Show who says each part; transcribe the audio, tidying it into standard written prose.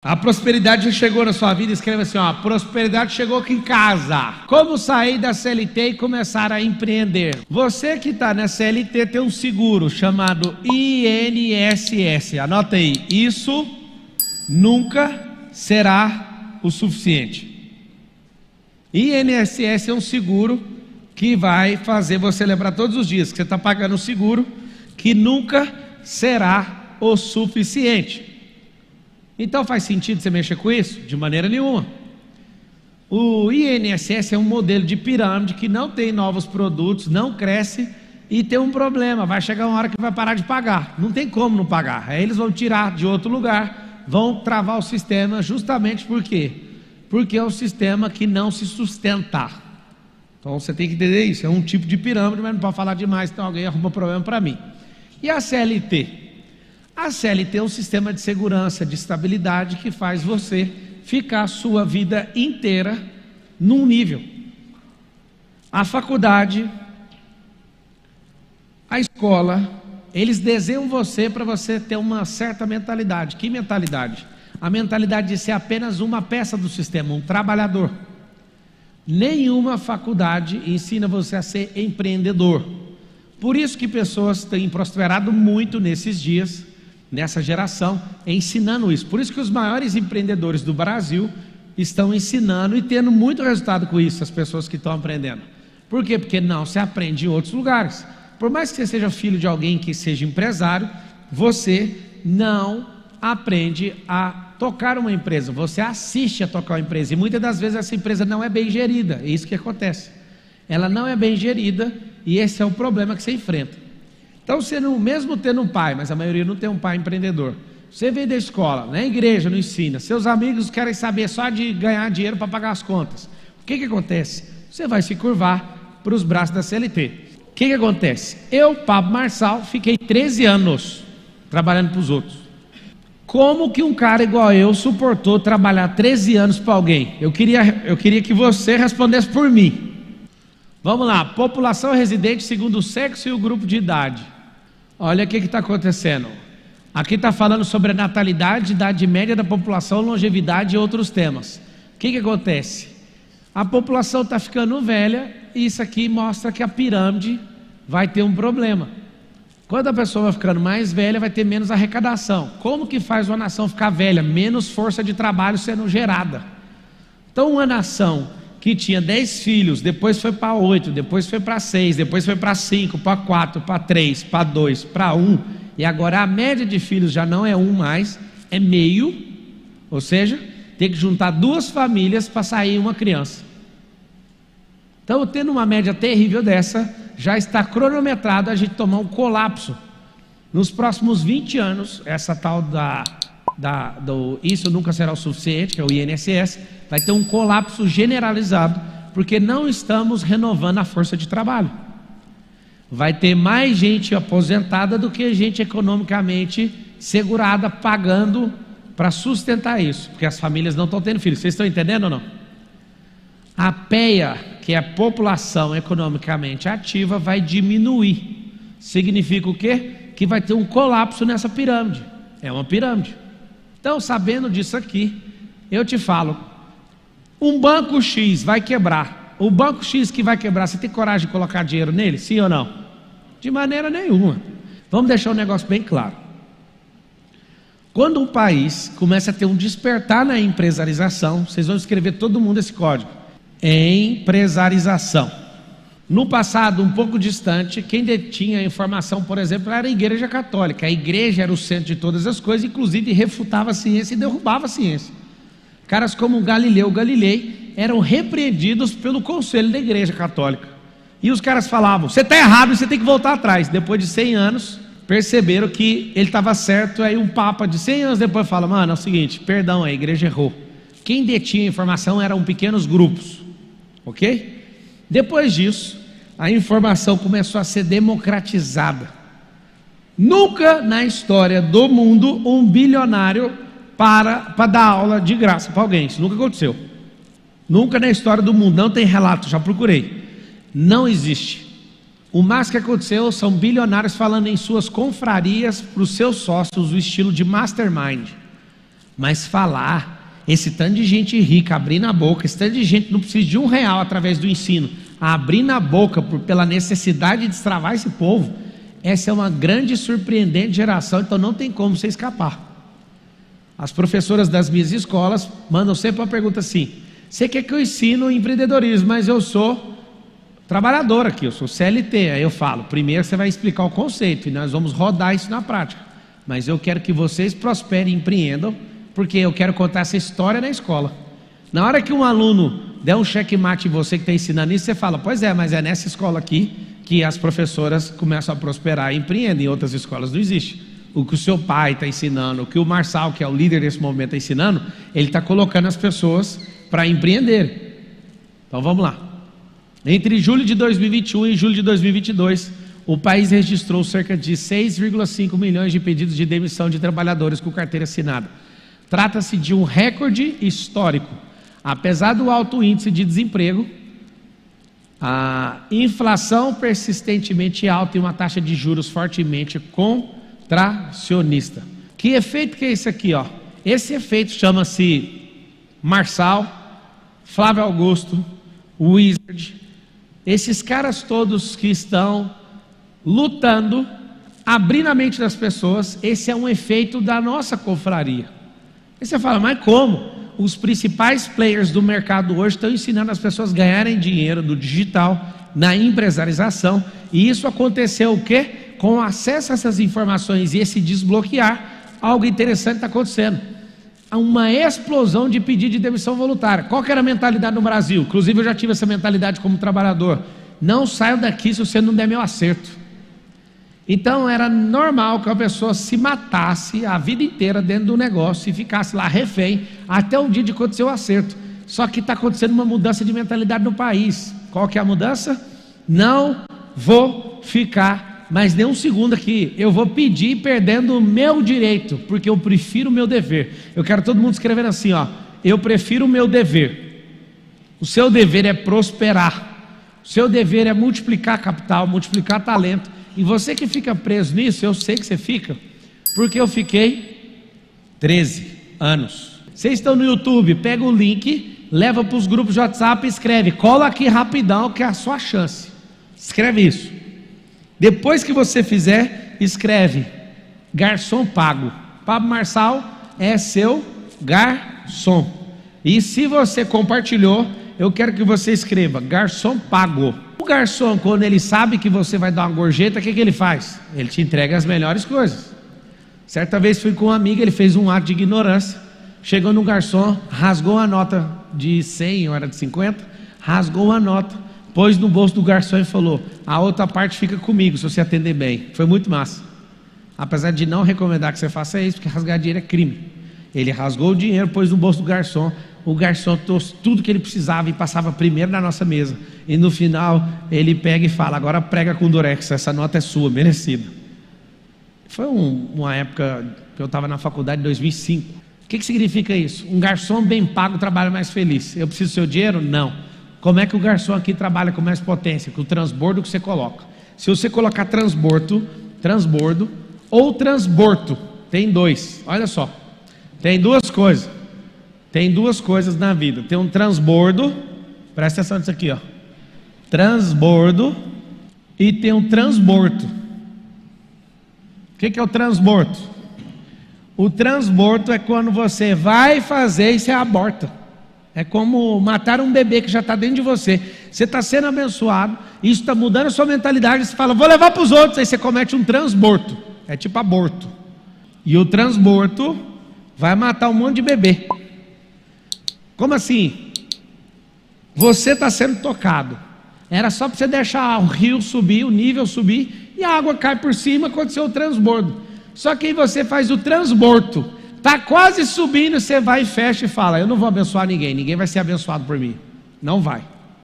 Speaker 1: A prosperidade já chegou na sua vida, escreva assim, ó, a prosperidade chegou aqui em casa. Como sair da CLT e começar a empreender? Você que está na CLT tem um seguro chamado INSS. Anota aí, isso nunca será o suficiente. INSS é um seguro que vai fazer você lembrar todos os dias que você está pagando um seguro que nunca será o suficiente. Então faz sentido você mexer com isso? De maneira nenhuma. O INSS é um modelo de pirâmide que não tem novos produtos, não cresce e tem um problema, vai chegar uma hora que vai parar de pagar, não tem como não pagar, aí eles vão tirar de outro lugar, vão travar o sistema justamente por quê? Porque é um sistema que não se sustenta. Então você tem que entender isso, é um tipo de pirâmide, mas não pode falar demais, então alguém arruma problema para mim. E a CLT? A CLT é um sistema de segurança, de estabilidade que faz você ficar a sua vida inteira num nível. A faculdade, a escola, eles desenham você para você ter uma certa mentalidade. Que mentalidade? A mentalidade de ser apenas uma peça do sistema, um trabalhador. Nenhuma faculdade ensina você a ser empreendedor. Por isso que pessoas têm prosperado muito nesses dias, nessa geração, ensinando isso. Por isso que os maiores empreendedores do Brasil estão ensinando e tendo muito resultado com isso, as pessoas que estão aprendendo. Por quê? Porque não se aprende em outros lugares. Por mais que você seja filho de alguém que seja empresário, você não aprende a tocar uma empresa, você assiste a tocar uma empresa, e muitas das vezes essa empresa não é bem gerida, é isso que acontece. Ela não é bem gerida, e esse é o problema que você enfrenta. Então você não, mesmo tendo um pai, mas a maioria não tem um pai empreendedor, você vem da escola, na igreja não ensina, seus amigos querem saber só de ganhar dinheiro para pagar as contas. O que acontece? Você vai se curvar para os braços da CLT. O que acontece? Eu, Pablo Marçal, fiquei 13 anos trabalhando para os outros. Como que um cara igual eu suportou trabalhar 13 anos para alguém? Eu queria que você respondesse por mim. Vamos lá, população residente segundo o sexo e o grupo de idade. Olha o que está acontecendo. Aqui está falando sobre a natalidade, idade média da população, longevidade e outros temas. O que acontece? A população está ficando velha e isso aqui mostra que a pirâmide vai ter um problema. Quando a pessoa vai ficando mais velha, vai ter menos arrecadação. Como que faz uma nação ficar velha? Menos força de trabalho sendo gerada. Então uma nação que tinha 10 filhos, depois foi para 8, depois foi para 6, depois foi para 5, para 4, para 3, para 2, para 1, e agora a média de filhos já não é 1 mais, é meio, ou seja, tem que juntar 2 famílias para sair uma criança. Então, tendo uma média terrível dessa, já está cronometrado a gente tomar um colapso. Nos próximos 20 anos, essa tal isso nunca será o suficiente, que é o INSS, vai ter um colapso generalizado, porque não estamos renovando a força de trabalho. Vai ter mais gente aposentada do que gente economicamente segurada, pagando para sustentar isso, porque as famílias não estão tendo filhos. Vocês estão entendendo ou não? A PEA, que é a população economicamente ativa, vai diminuir. Significa o quê? Que vai ter um colapso nessa pirâmide. É uma pirâmide. Então, sabendo disso aqui, eu te falo, um banco X vai quebrar. O banco X que vai quebrar, você tem coragem de colocar dinheiro nele? Sim ou não? De maneira nenhuma. Vamos deixar um negócio bem claro. Quando um país começa a ter um despertar na empresarização, vocês vão escrever todo mundo esse código. Empresarização. No passado, um pouco distante, quem detinha a informação, por exemplo, era a Igreja Católica. A igreja era o centro de todas as coisas, inclusive refutava a ciência e derrubava a ciência. Caras como Galileu Galilei eram repreendidos pelo conselho da Igreja Católica. E os caras falavam, você está errado e você tem que voltar atrás. Depois de 100 anos, perceberam que ele estava certo. Aí um papa de 100 anos depois fala, mano, é o seguinte, perdão, a igreja errou. Quem detinha a informação eram pequenos grupos. Ok? Depois disso, a informação começou a ser democratizada. Nunca na história do mundo um bilionário para dar aula de graça para alguém. Isso nunca aconteceu. Nunca na história do mundo, não tem relato, já procurei. Não existe. O mais que aconteceu são bilionários falando em suas confrarias para os seus sócios, o estilo de mastermind. Mas falar, esse tanto de gente rica abrindo a boca, esse tanto de gente não precisa de R$1 através do ensino, abrindo a boca pela necessidade de destravar esse povo, essa é uma grande e surpreendente geração, então não tem como você escapar. As professoras das minhas escolas mandam sempre uma pergunta assim: você quer que eu ensino empreendedorismo, mas eu sou trabalhador aqui, eu sou CLT. Aí eu falo, primeiro você vai explicar o conceito e nós vamos rodar isso na prática, mas eu quero que vocês prosperem e empreendam, porque eu quero contar essa história na escola. Na hora que um aluno der um checkmate em você que está ensinando isso, você fala, pois é, mas é nessa escola aqui que as professoras começam a prosperar e empreendem, em outras escolas não existe. O que o seu pai está ensinando, o que o Marçal, que é o líder desse momento, está ensinando, ele está colocando as pessoas para empreender. Então vamos lá. Entre julho de 2021 e julho de 2022, o país registrou cerca de 6,5 milhões de pedidos de demissão de trabalhadores com carteira assinada. Trata-se de um recorde histórico. Apesar do alto índice de desemprego, a inflação persistentemente alta e uma taxa de juros fortemente contracionista. Que efeito que é esse aqui, ó? Esse efeito chama-se Marçal, Flávio Augusto, Wizard, esses caras todos que estão lutando, abrindo a mente das pessoas. Esse é um efeito da nossa confraria. Aí você fala, mas como? Os principais players do mercado hoje estão ensinando as pessoas a ganharem dinheiro do digital, na empresarização, e isso aconteceu o quê? Com acesso a essas informações e esse desbloquear, algo interessante está acontecendo. Há uma explosão de pedido de demissão voluntária. Qual que era a mentalidade no Brasil? Inclusive eu já tive essa mentalidade como trabalhador: não saio daqui se você não der meu acerto. Então era normal que a pessoa se matasse a vida inteira dentro do negócio e ficasse lá refém até o dia de acontecer o acerto. Só que está acontecendo uma mudança de mentalidade no país. Qual que é a mudança? Não vou ficar mais nem um segundo aqui, eu vou pedir perdendo o meu direito, porque eu prefiro o meu dever. Eu quero todo mundo escrevendo assim, ó: eu prefiro o meu dever. O seu dever é prosperar, o seu dever é multiplicar capital, multiplicar talento. E você que fica preso nisso, eu sei que você fica, porque eu fiquei 13 anos. Vocês estão no YouTube, pega o link, leva para os grupos de WhatsApp e escreve, cola aqui rapidão que é a sua chance. Escreve isso. Depois que você fizer, escreve garçom pago. Pablo Marçal é seu garçom. E se você compartilhou, eu quero que você escreva garçom pago. O garçom, quando ele sabe que você vai dar uma gorjeta, o que ele faz? Ele te entrega as melhores coisas. Certa vez fui com um amigo, ele fez um ato de ignorância. Chegou no garçom, rasgou a nota de 100 ou era de 50, rasgou a nota, pôs no bolso do garçom e falou: a outra parte fica comigo se você atender bem. Foi muito massa. Apesar de não recomendar que você faça isso, porque rasgar dinheiro é crime. Ele rasgou o dinheiro, pôs no bolso do garçom. O garçom trouxe tudo que ele precisava e passava primeiro na nossa mesa. E no final ele pega e fala: agora prega com durex, essa nota é sua, merecida. Foi uma época que eu estava na faculdade, em 2005. O que significa isso? Um garçom bem pago trabalha mais feliz. Eu preciso do seu dinheiro? Não. Como é que o garçom aqui trabalha com mais potência? Com o transbordo que você coloca. Se você colocar transbordo ou transbordo, tem dois. Olha só, tem duas coisas. Tem duas coisas na vida. Tem um transbordo, presta atenção nisso aqui, ó. Transbordo e tem um transbordo. O que é o transbordo? O transbordo é quando você vai fazer e você aborta. É como matar um bebê que já está dentro de você. Você está sendo abençoado, isso está mudando a sua mentalidade. Você fala, vou levar para os outros. Aí você comete um transbordo. É tipo aborto. E o transbordo vai matar um monte de bebê. Como assim? Você está sendo tocado. Era só para você deixar o rio subir, o nível subir, e a água cai por cima, aconteceu o transbordo. Só que aí você faz o transbordo, está quase subindo, você vai e fecha e fala, eu não vou abençoar ninguém, ninguém vai ser abençoado por mim. Não vai.